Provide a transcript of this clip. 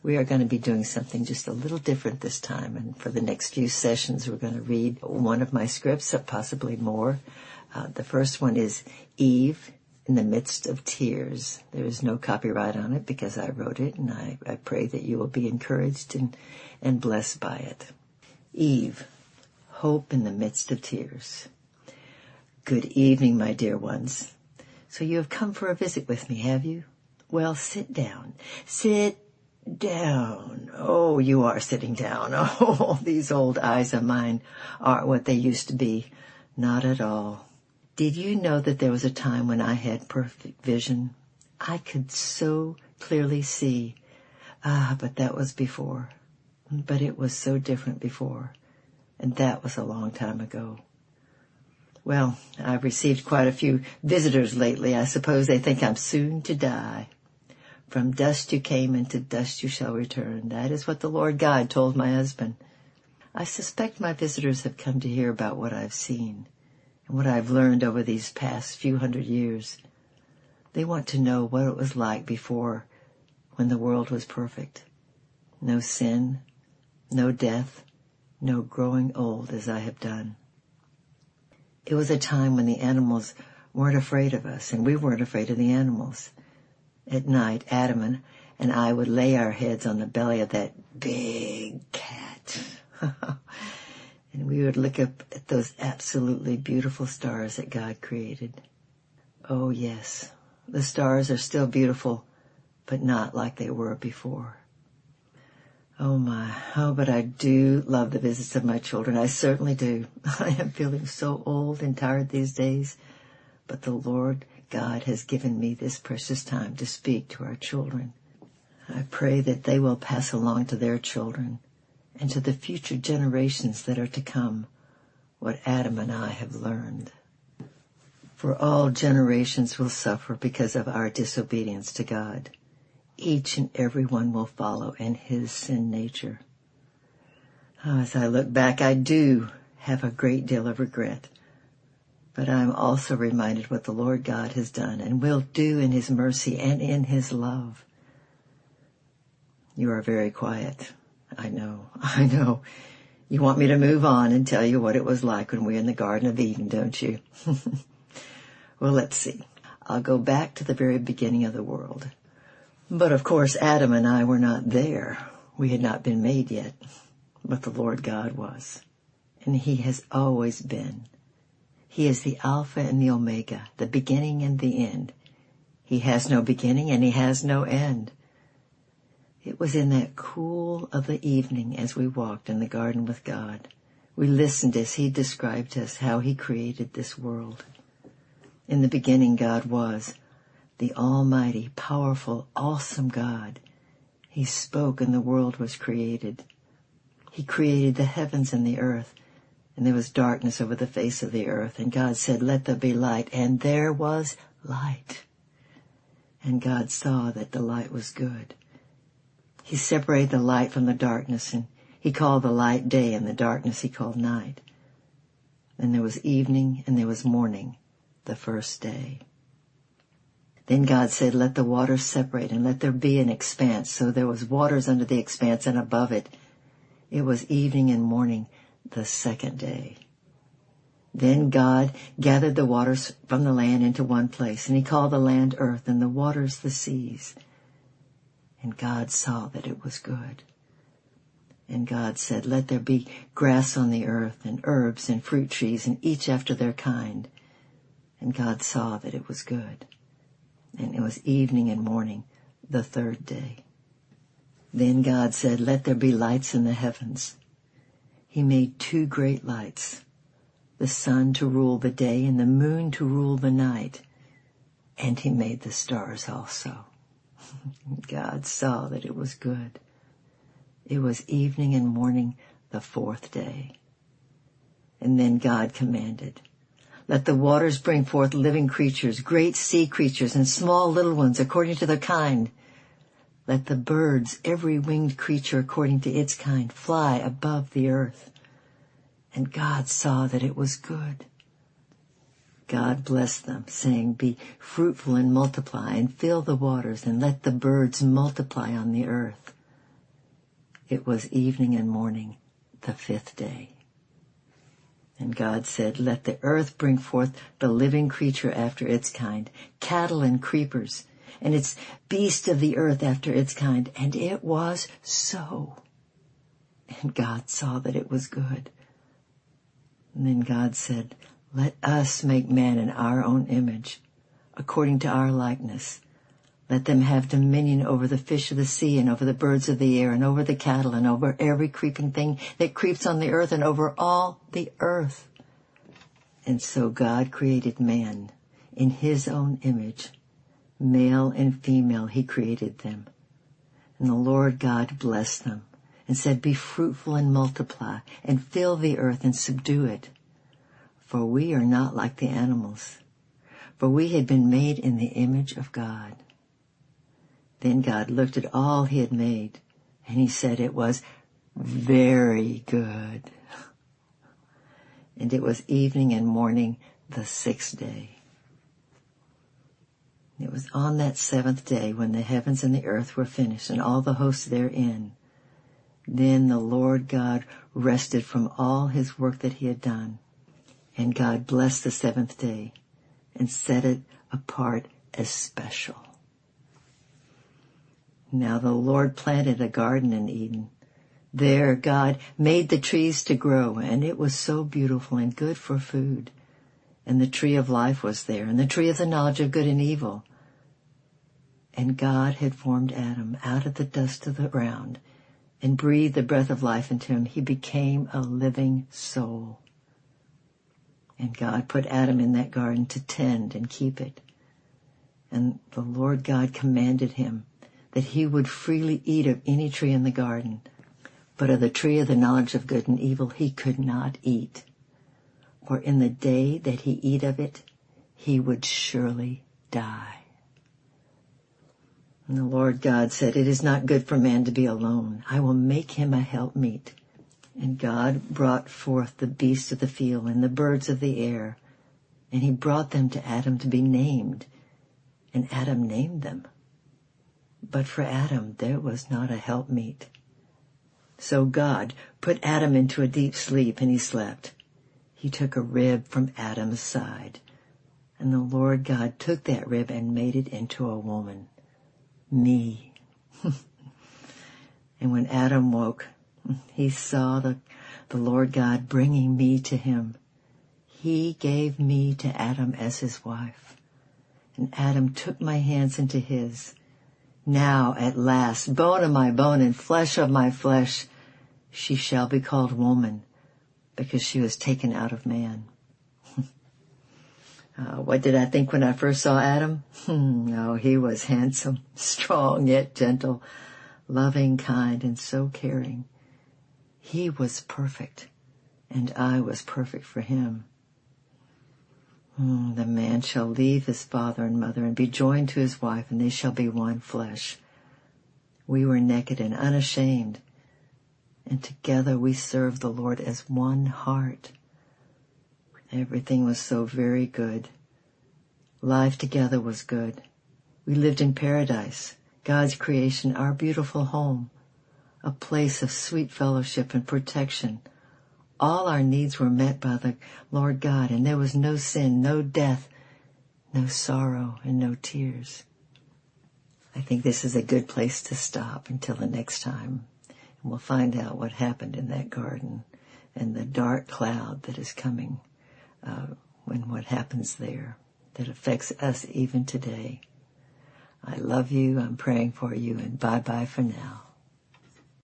We are going to be doing something just a little different this time. And for the next few sessions, we're going to read one of my scripts, possibly more. The first one is Eve in the Midst of Tears. There is no copyright on it because I wrote it, and I pray that you will be encouraged and blessed by it. Eve, hope in the midst of tears. Good evening, my dear ones. So you have come for a visit with me, have you? Well, sit down. Sit down. Oh, you are sitting down. Oh, these old eyes of mine aren't what they used to be. Not at all. Did you know that there was a time when I had perfect vision? I could so clearly see. But that was before. But it was so different before. And that was a long time ago. Well, I've received quite a few visitors lately. I suppose they think I'm soon to die. From dust you came, and to dust you shall return. That is what the Lord God told my husband. I suspect my visitors have come to hear about what I've seen and what I've learned over these past few hundred years. They want to know what it was like before, when the world was perfect. No sin, no death, no growing old as I have done. It was a time when the animals weren't afraid of us, and we weren't afraid of the animals. At night, Adam and I would lay our heads on the belly of that big cat. And we would look up at those absolutely beautiful stars that God created. Oh, yes, the stars are still beautiful, but not like they were before. Oh, my. Oh, but I do love the visits of my children. I certainly do. I am feeling so old and tired these days, but the Lord God has given me this precious time to speak to our children. I pray that they will pass along to their children and to the future generations that are to come what Adam and I have learned. For all generations will suffer because of our disobedience to God. Each and every one will follow in his sin nature. As I look back, I do have a great deal of regret. But I'm also reminded what the Lord God has done and will do in his mercy and in his love. You are very quiet. I know. You want me to move on and tell you what it was like when we were in the Garden of Eden, don't you? Well, let's see. I'll go back to the very beginning of the world. But of course, Adam and I were not there. We had not been made yet. But the Lord God was. And he has always been. He is the Alpha and the Omega, the beginning and the end. He has no beginning and he has no end. It was in that cool of the evening as we walked in the garden with God. We listened as he described to us how he created this world. In the beginning, God was the almighty, powerful, awesome God. He spoke and the world was created. He created the heavens and the earth. And there was darkness over the face of the earth. And God said, let there be light. And there was light. And God saw that the light was good. He separated the light from the darkness. And he called the light day and the darkness he called night. And there was evening and there was morning, the first day. Then God said, let the waters separate and let there be an expanse. So there was waters under the expanse and above it. It was evening and morning, the second day. Then God gathered the waters from the land into one place, and he called the land earth and the waters the seas. And God saw that it was good. And God said, let there be grass on the earth and herbs and fruit trees, and each after their kind. And God saw that it was good. And it was evening and morning, the third day. Then God said, let there be lights in the heavens. He made two great lights, the sun to rule the day and the moon to rule the night. And he made the stars also. God saw that it was good. It was evening and morning, the fourth day. And then God commanded, let the waters bring forth living creatures, great sea creatures and small little ones according to their kind. Let the birds, every winged creature according to its kind, fly above the earth. And God saw that it was good. God blessed them, saying, be fruitful and multiply, and fill the waters, and let the birds multiply on the earth. it was evening and morning, the 5th day. And God said, let the earth bring forth the living creature after its kind, cattle and creepers, and its beast of the earth after its kind. And it was so. And God saw that it was good. And then God said, let us make man in our own image, according to our likeness. Let them have dominion over the fish of the sea and over the birds of the air and over the cattle and over every creeping thing that creeps on the earth and over all the earth. And so God created man in his own image. Male and female he created them. And the Lord God blessed them and said, be fruitful and multiply and fill the earth and subdue it. For we are not like the animals, for we had been made in the image of God. Then God looked at all he had made, and he said it was very good. And it was evening and morning, the 6th day. It was on that 7th day when the heavens and the earth were finished, and all the hosts therein. Then the Lord God rested from all his work that he had done. And God blessed the 7th day and set it apart as special. Now the Lord planted a garden in Eden. There God made the trees to grow, and it was so beautiful and good for food. And the tree of life was there, and the tree of the knowledge of good and evil. And God had formed Adam out of the dust of the ground and breathed the breath of life into him. He became a living soul. And God put Adam in that garden to tend and keep it. And the Lord God commanded him that he would freely eat of any tree in the garden, but of the tree of the knowledge of good and evil he could not eat. For in the day that he eat of it, he would surely die. And the Lord God said, it is not good for man to be alone. I will make him a helpmeet. And God brought forth the beasts of the field and the birds of the air, and he brought them to Adam to be named. And Adam named them. But for Adam there was not a helpmeet. So God put Adam into a deep sleep, and he slept. He took a rib from Adam's side, and the Lord God took that rib and made it into a woman, me. And when Adam woke, he saw the Lord God bringing me to him. He gave me to Adam as his wife, and Adam took my hands into his. Now, at last, bone of my bone and flesh of my flesh, she shall be called woman, because she was taken out of man. What did I think when I first saw Adam? Oh, he was handsome, strong yet gentle, loving, kind, and so caring. He was perfect, and I was perfect for him. The man shall leave his father and mother and be joined to his wife, and they shall be one flesh. We were naked and unashamed, and together we served the Lord as one heart. Everything was so very good. Life together was good. We lived in paradise, God's creation, our beautiful home, a place of sweet fellowship and protection. All our needs were met by the Lord God, and there was no sin, no death, no sorrow, and no tears. I think this is a good place to stop until the next time. And we'll find out what happened in that garden and the dark cloud that is coming when what happens there that affects us even today. I love you. I'm praying for you, and bye-bye for now.